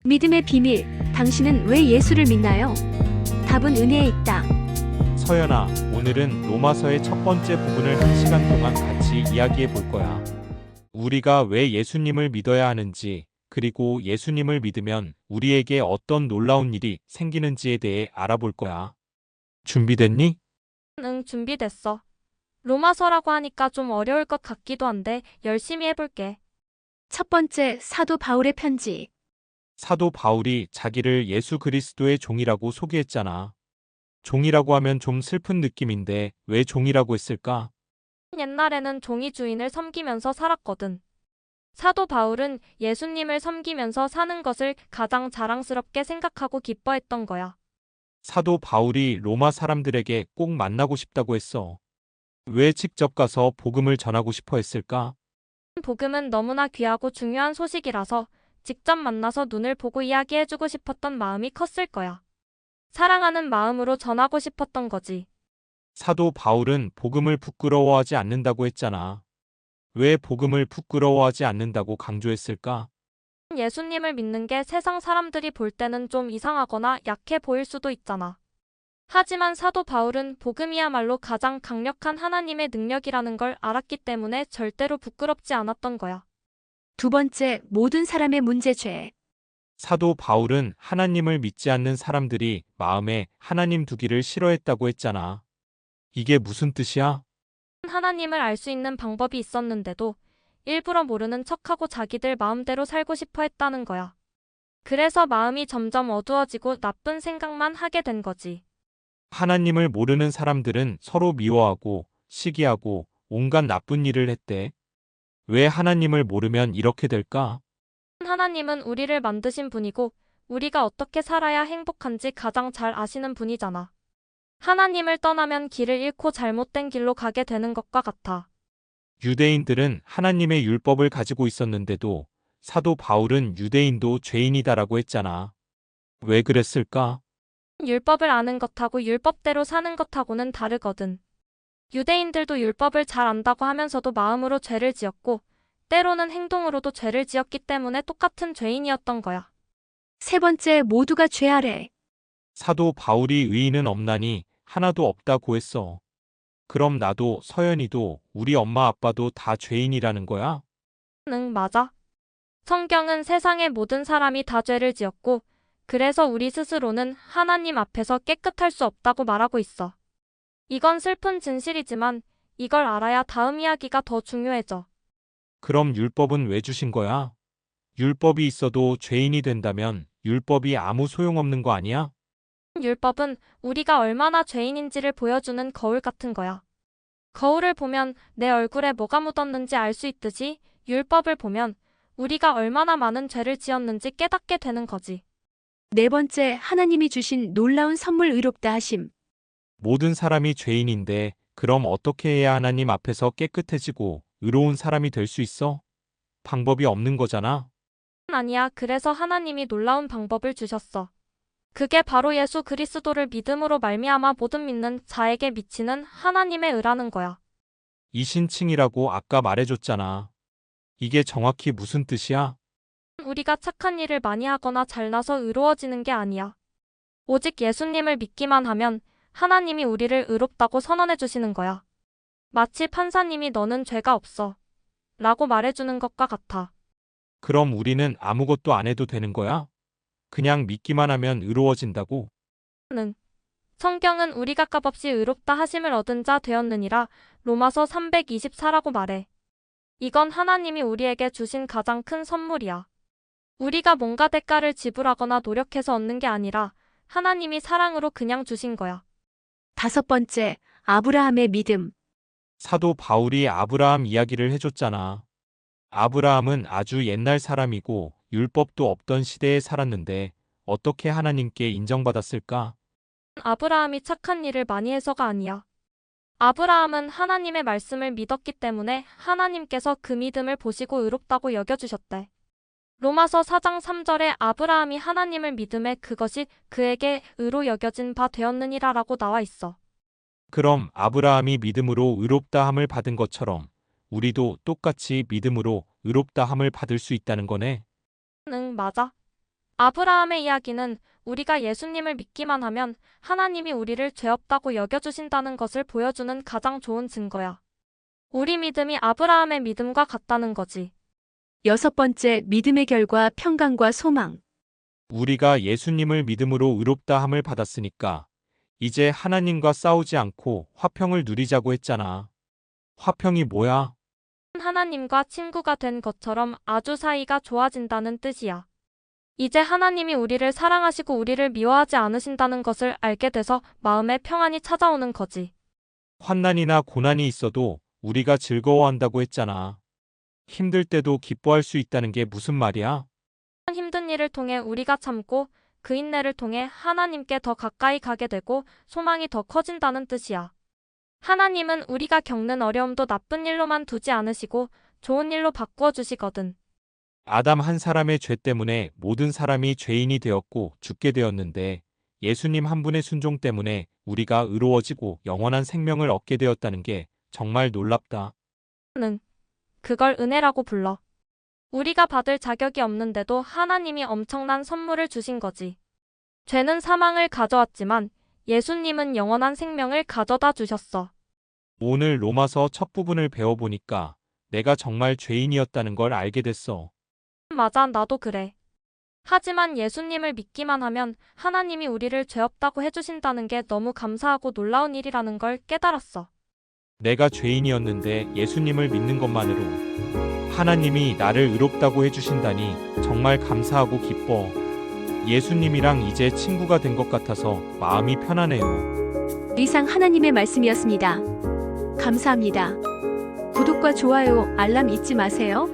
믿음의 비밀, 당신은 왜 예수를 믿나요? 답은 은혜에 있다. 서연아, 오늘은 로마서의 첫 번째 부분을 1시간 동안 같이 이야기해 볼 거야. 우리가 왜 예수님을 믿어야 하는지, 그리고 예수님을 믿으면 우리에게 어떤 놀라운 일이 생기는지에 대해 알아볼 거야. 준비됐니? 응, 준비됐어. 로마서라고 하니까 좀 어려울 것 같기도 한데 열심히 해볼게. 첫 번째, 사도 바울의 편지. 사도 바울이 자기를 예수 그리스도의 종이라고 소개했잖아. 종이라고 하면 좀 슬픈 느낌인데 왜 종이라고 했을까? 옛날에는 종이 주인을 섬기면서 살았거든. 사도 바울은 예수님을 섬기면서 사는 것을 가장 자랑스럽게 생각하고 기뻐했던 거야. 사도 바울이 로마 사람들에게 꼭 만나고 싶다고 했어. 왜 직접 가서 복음을 전하고 싶어 했을까? 복음은 너무나 귀하고 중요한 소식이라서 직접 만나서 눈을 보고 이야기해주고 싶었던 마음이 컸을 거야. 사랑하는 마음으로 전하고 싶었던 거지. 사도 바울은 복음을 부끄러워하지 않는다고 했잖아. 왜 복음을 부끄러워하지 않는다고 강조했을까? 예수님을 믿는 게 세상 사람들이 볼 때는 좀 이상하거나 약해 보일 수도 있잖아. 하지만 사도 바울은 복음이야말로 가장 강력한 하나님의 능력이라는 걸 알았기 때문에 절대로 부끄럽지 않았던 거야. 두 번째, 모든 사람의 문제죄. 사도 바울은 하나님을 믿지 않는 사람들이 마음에 하나님 두기를 싫어했다고 했잖아. 이게 무슨 뜻이야? 하나님을 알 수 있는 방법이 있었는데도 일부러 모르는 척하고 자기들 마음대로 살고 싶어 했다는 거야. 그래서 마음이 점점 어두워지고 나쁜 생각만 하게 된 거지. 하나님을 모르는 사람들은 서로 미워하고 시기하고 온갖 나쁜 일을 했대. 왜 하나님을 모르면 이렇게 될까? 하나님은 우리를 만드신 분이고 우리가 어떻게 살아야 행복한지 가장 잘 아시는 분이잖아. 하나님을 떠나면 길을 잃고 잘못된 길로 가게 되는 것과 같아. 유대인들은 하나님의 율법을 가지고 있었는데도 사도 바울은 유대인도 죄인이다라고 했잖아. 왜 그랬을까? 율법을 아는 것하고 율법대로 사는 것하고는 다르거든. 유대인들도 율법을 잘 안다고 하면서도 마음으로 죄를 지었고, 때로는 행동으로도 죄를 지었기 때문에 똑같은 죄인이었던 거야. 세 번째, 모두가 죄 아래. 사도 바울이 의인은 없나니 하나도 없다고 했어. 그럼 나도 서연이도 우리 엄마 아빠도 다 죄인이라는 거야? 응, 맞아. 성경은 세상의 모든 사람이 다 죄를 지었고, 그래서 우리 스스로는 하나님 앞에서 깨끗할 수 없다고 말하고 있어. 이건 슬픈 진실이지만 이걸 알아야 다음 이야기가 더 중요해져. 그럼 율법은 왜 주신 거야? 율법이 있어도 죄인이 된다면 율법이 아무 소용없는 거 아니야? 율법은 우리가 얼마나 죄인인지를 보여주는 거울 같은 거야. 거울을 보면 내 얼굴에 뭐가 묻었는지 알 수 있듯이 율법을 보면 우리가 얼마나 많은 죄를 지었는지 깨닫게 되는 거지. 네 번째, 하나님이 주신 놀라운 선물 의롭다 하심. 모든 사람이 죄인인데 그럼 어떻게 해야 하나님 앞에서 깨끗해지고 의로운 사람이 될 수 있어? 방법이 없는 거잖아. 아니야, 그래서 하나님이 놀라운 방법을 주셨어. 그게 바로 예수 그리스도를 믿음으로 말미암아 모든 믿는 자에게 미치는 하나님의 의라는 거야. 이신칭이라고 아까 말해줬잖아. 이게 정확히 무슨 뜻이야? 우리가 착한 일을 많이 하거나 잘나서 의로워지는 게 아니야. 오직 예수님을 믿기만 하면 하나님이 우리를 의롭다고 선언해 주시는 거야. 마치 판사님이 너는 죄가 없어 라고 말해주는 것과 같아. 그럼 우리는 아무것도 안 해도 되는 거야? 그냥 믿기만 하면 의로워진다고? 는 성경은 우리가 값없이 의롭다 하심을 얻은 자 되었느니라 로마서 324라고 말해. 이건 하나님이 우리에게 주신 가장 큰 선물이야. 우리가 뭔가 대가를 지불하거나 노력해서 얻는 게 아니라 하나님이 사랑으로 그냥 주신 거야. 다섯 번째, 아브라함의 믿음. 사도 바울이 아브라함 이야기를 해줬잖아. 아브라함은 아주 옛날 사람이고 율법도 없던 시대에 살았는데 어떻게 하나님께 인정받았을까? 아브라함이 착한 일을 많이 해서가 아니야. 아브라함은 하나님의 말씀을 믿었기 때문에 하나님께서 그 믿음을 보시고 의롭다고 여겨주셨대. 로마서 4장 3절에 아브라함이 하나님을 믿음에 그것이 그에게 의로 여겨진 바 되었느니라라고 나와 있어. 그럼 아브라함이 믿음으로 의롭다함을 받은 것처럼 우리도 똑같이 믿음으로 의롭다함을 받을 수 있다는 거네. 응, 맞아. 아브라함의 이야기는 우리가 예수님을 믿기만 하면 하나님이 우리를 죄 없다고 여겨주신다는 것을 보여주는 가장 좋은 증거야. 우리 믿음이 아브라함의 믿음과 같다는 거지. 6번째, 믿음의 결과 평강과 소망. 우리가 예수님을 믿음으로 의롭다 함을 받았으니까 이제 하나님과 싸우지 않고 화평을 누리자고 했잖아. 화평이 뭐야? 하나님과 친구가 된 것처럼 아주 사이가 좋아진다는 뜻이야. 이제 하나님이 우리를 사랑하시고 우리를 미워하지 않으신다는 것을 알게 돼서 마음에 평안이 찾아오는 거지. 환난이나 고난이 있어도 우리가 즐거워한다고 했잖아. 힘들 때도 기뻐할 수 있다는 게 무슨 말이야? 힘든 일을 통해 우리가 참고 그 인내를 통해 하나님께 더 가까이 가게 되고 소망이 더 커진다는 뜻이야. 하나님은 우리가 겪는 어려움도 나쁜 일로만 두지 않으시고 좋은 일로 바꾸어 주시거든. 아담 한 사람의 죄 때문에 모든 사람이 죄인이 되었고 죽게 되었는데 예수님 한 분의 순종 때문에 우리가 의로워지고 영원한 생명을 얻게 되었다는 게 정말 놀랍다. 그걸 은혜라고 불러. 우리가 받을 자격이 없는데도 하나님이 엄청난 선물을 주신 거지. 죄는 사망을 가져왔지만 예수님은 영원한 생명을 가져다 주셨어. 오늘 로마서 첫 부분을 배워보니까 내가 정말 죄인이었다는 걸 알게 됐어. 맞아, 나도 그래. 하지만 예수님을 믿기만 하면 하나님이 우리를 죄 없다고 해주신다는 게 너무 감사하고 놀라운 일이라는 걸 깨달았어. 내가 죄인이었는데 예수님을 믿는 것만으로 하나님이 나를 의롭다고 해주신다니 정말 감사하고 기뻐. 예수님이랑 이제 친구가 된 것 같아서 마음이 편하네요. 이상 하나님의 말씀이었습니다. 감사합니다. 구독과 좋아요, 알람 잊지 마세요.